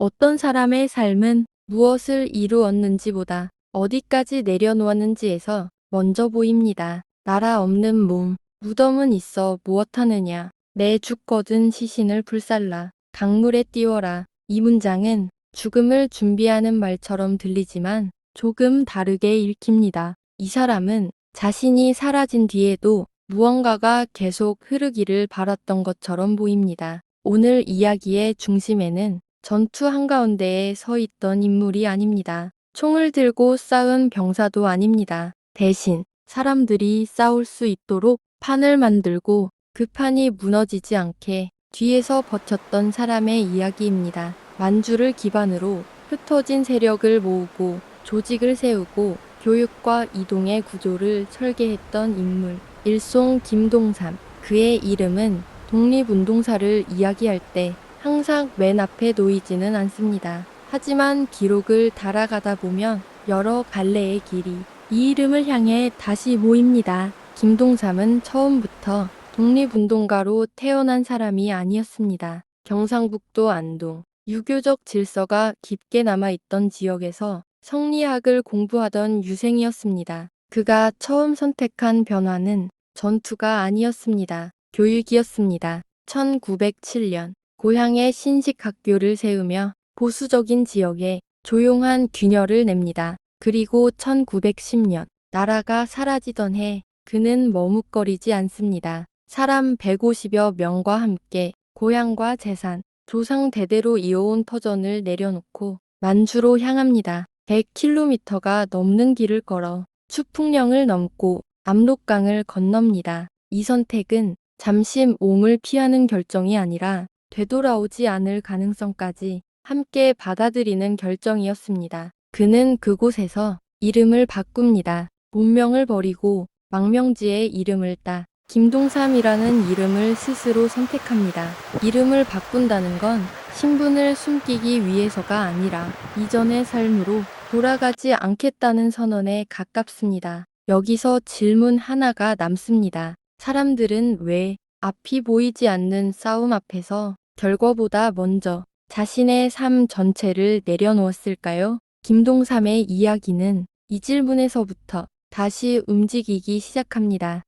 어떤 사람의 삶은 무엇을 이루었는지보다 어디까지 내려놓았는지에서 먼저 보입니다. 나라 없는 몸, 무덤은 있어 무엇하느냐. 내 죽거든 시신을 불살라. 강물에 띄워라. 이 문장은 죽음을 준비하는 말처럼 들리지만 조금 다르게 읽힙니다. 이 사람은 자신이 사라진 뒤에도 무언가가 계속 흐르기를 바랐던 것처럼 보입니다. 오늘 이야기의 중심에는 전투 한가운데에 서 있던 인물이 아닙니다. 총을 들고 싸운 병사도 아닙니다. 대신 사람들이 싸울 수 있도록 판을 만들고 그 판이 무너지지 않게 뒤에서 버텼던 사람의 이야기입니다. 만주를 기반으로 흩어진 세력을 모으고 조직을 세우고 교육과 이동의 구조를 설계했던 인물. 일송 김동삼. 그의 이름은 독립운동사를 이야기할 때 항상 맨 앞에 놓이지는 않습니다. 하지만 기록을 달아가다 보면 여러 갈래의 길이 이 이름을 향해 다시 모입니다. 김동삼은 처음부터 독립운동가로 태어난 사람이 아니었습니다. 경상북도 안동, 유교적 질서가 깊게 남아있던 지역에서 성리학을 공부하던 유생이었습니다. 그가 처음 선택한 변화는 전투가 아니었습니다. 교육이었습니다. 1907년 고향에 신식학교를 세우며 보수적인 지역에 조용한 균열을 냅니다. 그리고 1910년 나라가 사라지던 해 그는 머뭇거리지 않습니다. 사람 150여 명과 함께 고향과 재산, 조상 대대로 이어온 터전을 내려놓고 만주로 향합니다. 100km가 넘는 길을 걸어 추풍령을 넘고 압록강을 건넙니다. 이 선택은 잠시 옹을 피하는 결정이 아니라 되돌아오지 않을 가능성까지 함께 받아들이는 결정이었습니다. 그는 그곳에서 이름을 바꿉니다. 본명을 버리고 망명지에 이름을 따 김동삼이라는 이름을 스스로 선택합니다. 이름을 바꾼다는 건 신분을 숨기기 위해서가 아니라 이전의 삶으로 돌아가지 않겠다는 선언에 가깝습니다. 여기서 질문 하나가 남습니다. 사람들은 왜 앞이 보이지 않는 싸움 앞에서 결과보다 먼저 자신의 삶 전체를 내려놓았을까요? 김동삼의 이야기는 이 질문에서부터 다시 움직이기 시작합니다.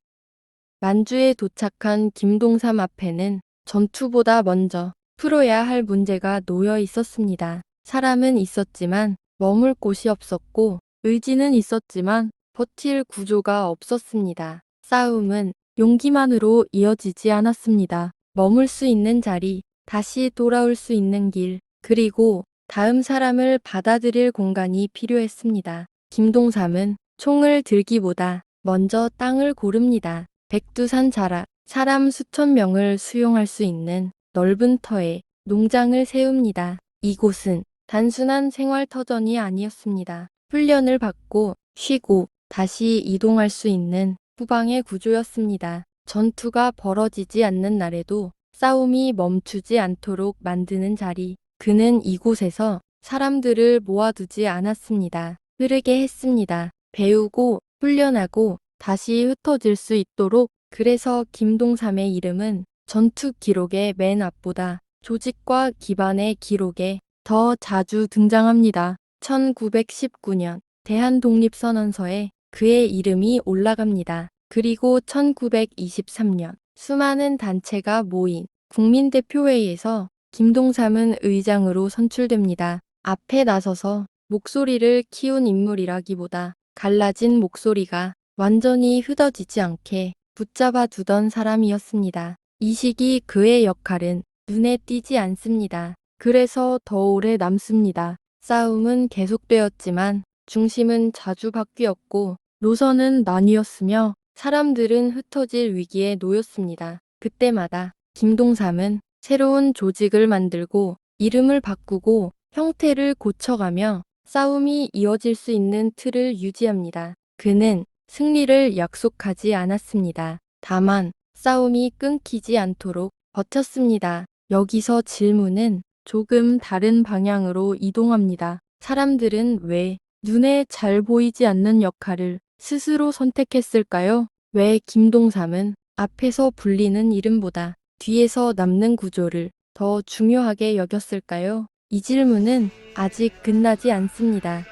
만주에 도착한 김동삼 앞에는 전투보다 먼저 풀어야 할 문제가 놓여 있었습니다. 사람은 있었지만 머물 곳이 없었고 의지는 있었지만 버틸 구조가 없었습니다. 싸움은 용기만으로 이어지지 않았습니다. 머물 수 있는 자리, 다시 돌아올 수 있는 길, 그리고 다음 사람을 받아들일 공간이 필요했습니다. 김동삼은 총을 들기보다 먼저 땅을 고릅니다. 백두산 자락, 사람 수천 명을 수용할 수 있는 넓은 터에 농장을 세웁니다. 이곳은 단순한 생활터전이 아니었습니다. 훈련을 받고 쉬고 다시 이동할 수 있는 후방의 구조였습니다. 전투가 벌어지지 않는 날에도 싸움이 멈추지 않도록 만드는 자리. 그는 이곳에서 사람들을 모아두지 않았습니다. 흐르게 했습니다. 배우고 훈련하고 다시 흩어질 수 있도록. 그래서 김동삼의 이름은 전투 기록의 맨 앞보다 조직과 기반의 기록에 더 자주 등장합니다. 1919년 대한독립선언서에 그의 이름이 올라갑니다. 그리고 1923년 수많은 단체가 모인 국민대표회의에서 김동삼은 의장으로 선출됩니다. 앞에 나서서 목소리를 키운 인물이라기보다 갈라진 목소리가 완전히 흐려지지 않게 붙잡아 두던 사람이었습니다. 이 시기 그의 역할은 눈에 띄지 않습니다. 그래서 더 오래 남습니다. 싸움은 계속되었지만 중심은 자주 바뀌었고 노선은 나뉘었으며 사람들은 흩어질 위기에 놓였습니다. 그때마다 김동삼은 새로운 조직을 만들고 이름을 바꾸고 형태를 고쳐가며 싸움이 이어질 수 있는 틀을 유지합니다. 그는 승리를 약속하지 않았습니다. 다만 싸움이 끊기지 않도록 버텼습니다. 여기서 질문은 조금 다른 방향으로 이동합니다. 사람들은 왜 눈에 잘 보이지 않는 역할을 스스로 선택했을까요? 왜 김동삼은 앞에서 불리는 이름보다 뒤에서 남는 구조를 더 중요하게 여겼을까요? 이 질문은 아직 끝나지 않습니다.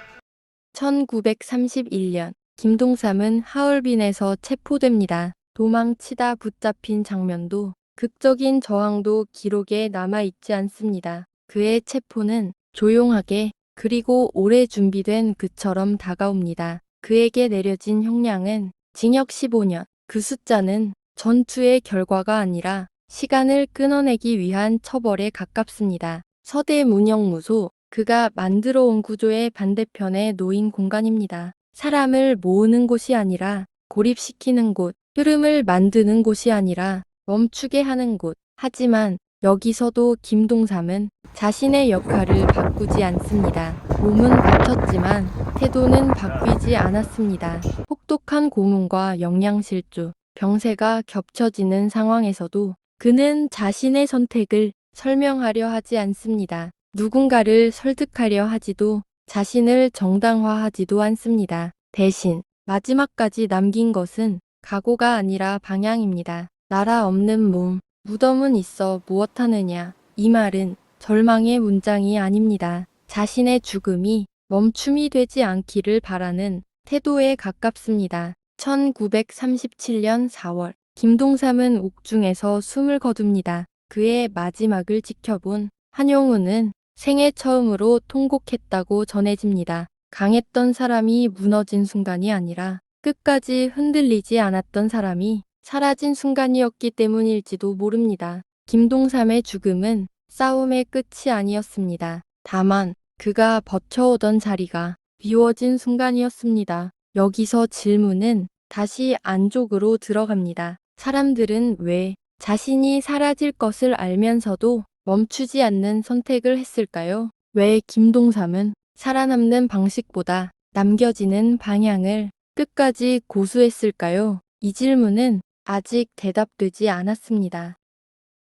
1931년 김동삼은 하얼빈에서 체포됩니다. 도망치다 붙잡힌 장면도 극적인 저항도 기록에 남아있지 않습니다. 그의 체포는 조용하게 그리고 오래 준비된 그처럼 다가옵니다. 그에게 내려진 형량은 징역 15년. 그 숫자는 전투의 결과가 아니라 시간을 끊어내기 위한 처벌에 가깝습니다. 서대문형무소, 그가 만들어 온 구조의 반대편에 놓인 공간입니다. 사람을 모으는 곳이 아니라 고립시키는 곳, 흐름을 만드는 곳이 아니라 멈추게 하는 곳. 하지만 여기서도 김동삼은 자신의 역할을 바꾸지 않습니다. 몸은 바쳤지만 태도는 바뀌지 않았습니다. 혹독한 고문과 영양실조, 병세가 겹쳐지는 상황에서도 그는 자신의 선택을 설명하려 하지 않습니다. 누군가를 설득하려 하지도 자신을 정당화하지도 않습니다. 대신 마지막까지 남긴 것은 각오가 아니라 방향입니다. 나라 없는 몸, 무덤은 있어 무엇하느냐. 이 말은 절망의 문장이 아닙니다. 자신의 죽음이 멈춤이 되지 않기를 바라는 태도에 가깝습니다. 1937년 4월 김동삼은 옥중에서 숨을 거둡니다. 그의 마지막을 지켜본 한용우는 생애 처음으로 통곡했다고 전해집니다. 강했던 사람이 무너진 순간이 아니라 끝까지 흔들리지 않았던 사람이 사라진 순간이었기 때문일지도 모릅니다. 김동삼의 죽음은 싸움의 끝이 아니었습니다. 다만 그가 버텨오던 자리가 비워진 순간이었습니다. 여기서 질문은 다시 안쪽으로 들어갑니다. 사람들은 왜 자신이 사라질 것을 알면서도 멈추지 않는 선택을 했을까요? 왜 김동삼은 살아남는 방식보다 남겨지는 방향을 끝까지 고수했을까요? 이 질문은 아직 대답되지 않았습니다.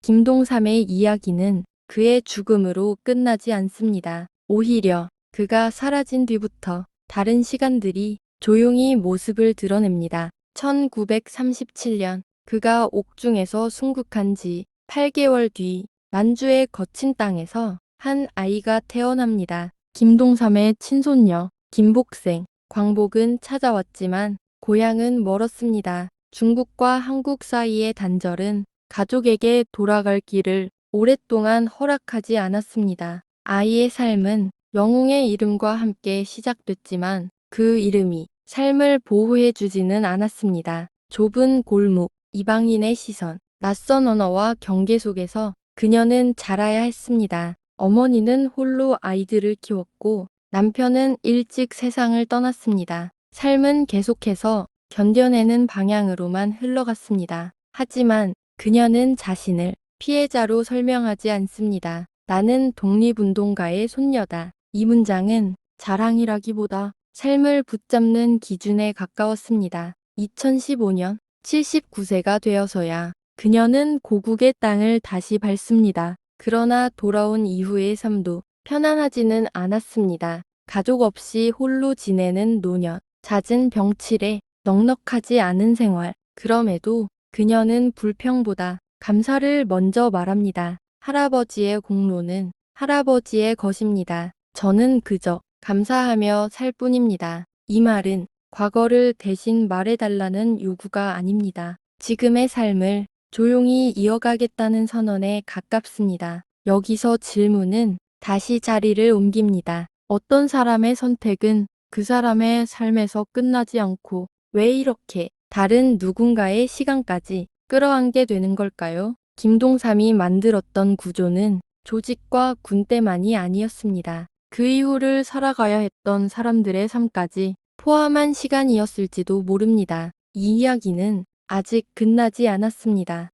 김동삼의 이야기는 그의 죽음으로 끝나지 않습니다. 오히려 그가 사라진 뒤부터 다른 시간들이 조용히 모습을 드러냅니다. 1937년 그가 옥중에서 순국한 지 8개월 뒤 만주의 거친 땅에서 한 아이가 태어납니다. 김동삼의 친손녀 김복생, 광복은 찾아왔지만 고향은 멀었습니다. 중국과 한국 사이의 단절은 가족에게 돌아갈 길을 오랫동안 허락하지 않았습니다. 아이의 삶은 영웅의 이름과 함께 시작됐지만 그 이름이 삶을 보호해 주지는 않았습니다. 좁은 골목, 이방인의 시선, 낯선 언어와 경계 속에서 그녀는 자라야 했습니다. 어머니는 홀로 아이들을 키웠고 남편은 일찍 세상을 떠났습니다. 삶은 계속해서 견뎌내는 방향으로만 흘러갔습니다. 하지만 그녀는 자신을 피해자로 설명하지 않습니다. 나는 독립운동가의 손녀다. 이 문장은 자랑이라기보다 삶을 붙잡는 기준에 가까웠습니다. 2015년 79세가 되어서야 그녀는 고국의 땅을 다시 밟습니다. 그러나 돌아온 이후의 삶도 편안하지는 않았습니다. 가족 없이 홀로 지내는 노년, 잦은 병치레, 넉넉하지 않은 생활. 그럼에도 그녀는 불평보다 감사를 먼저 말합니다. 할아버지의 공로는 할아버지의 것입니다. 저는 그저 감사하며 살 뿐입니다. 이 말은 과거를 대신 말해달라는 요구가 아닙니다. 지금의 삶을 조용히 이어가겠다는 선언에 가깝습니다. 여기서 질문은 다시 자리를 옮깁니다. 어떤 사람의 선택은 그 사람의 삶에서 끝나지 않고 왜 이렇게 다른 누군가의 시간까지 끌어안게 되는 걸까요? 김동삼이 만들었던 구조는 조직과 군대만이 아니었습니다. 그 이후를 살아가야 했던 사람들의 삶까지 포함한 시간이었을지도 모릅니다. 이 이야기는 아직 끝나지 않았습니다.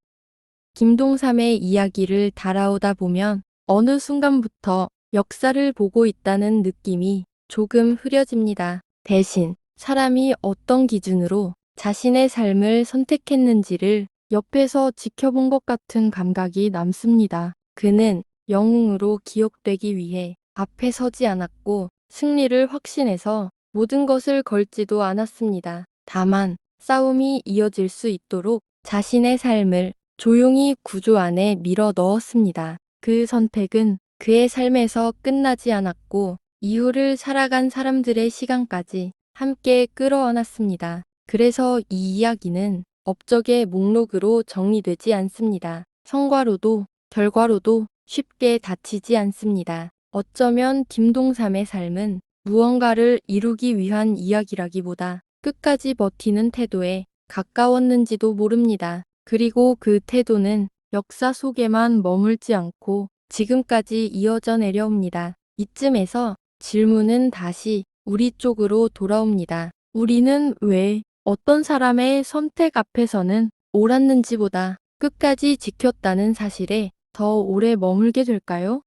김동삼의 이야기를 달아오다 보면 어느 순간부터 역사를 보고 있다는 느낌이 조금 흐려집니다. 대신 사람이 어떤 기준으로 자신의 삶을 선택했는지를 옆에서 지켜본 것 같은 감각이 남습니다. 그는 영웅으로 기억되기 위해 앞에 서지 않았고 승리를 확신해서 모든 것을 걸지도 않았습니다. 다만 싸움이 이어질 수 있도록 자신의 삶을 조용히 구조 안에 밀어 넣었습니다. 그 선택은 그의 삶에서 끝나지 않았고 이후를 살아간 사람들의 시간까지 함께 끌어안았습니다. 그래서 이 이야기는 업적의 목록으로 정리되지 않습니다. 성과로도 결과로도 쉽게 다치지 않습니다. 어쩌면 김동삼의 삶은 무언가를 이루기 위한 이야기라기보다 끝까지 버티는 태도에 가까웠는지도 모릅니다. 그리고 그 태도는 역사 속에만 머물지 않고 지금까지 이어져 내려옵니다. 이쯤에서 질문은 다시 우리 쪽으로 돌아옵니다. 우리는 왜 어떤 사람의 선택 앞에서는 옳았는지보다 끝까지 지켰다는 사실에 더 오래 머물게 될까요?